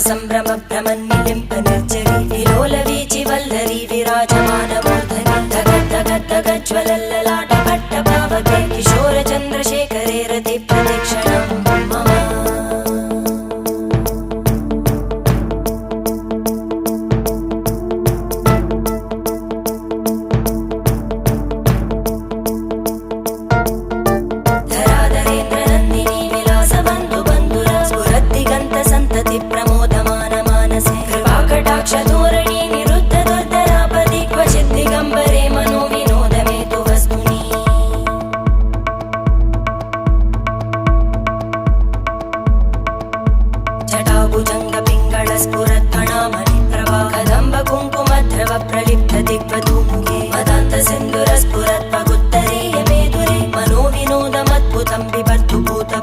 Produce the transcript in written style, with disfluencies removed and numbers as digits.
సంభ్రమ భ్రమన్నిలింప నిర్జరి విలోలవీచి వల్లరి విరాజమానమూర్ధని తగద్దగద్దగజ్వలల్లలాట పట్ట పావకే కిశోర చంద్రశేఖరే రతి ప్రతిక్షణం మమ ధోరణి నిరుద్ధ దుర్ధరాపది క్వచిత్ దిగంబరే మనో వినోదమేతు వస్తుని జటాభుజంగ పింగళ స్ఫురత్ఫణామణి ప్రభా కదంబ కుంకుమధ్రవ ప్రలిప్త దిగ్వధూముఖే మదాంత సింధు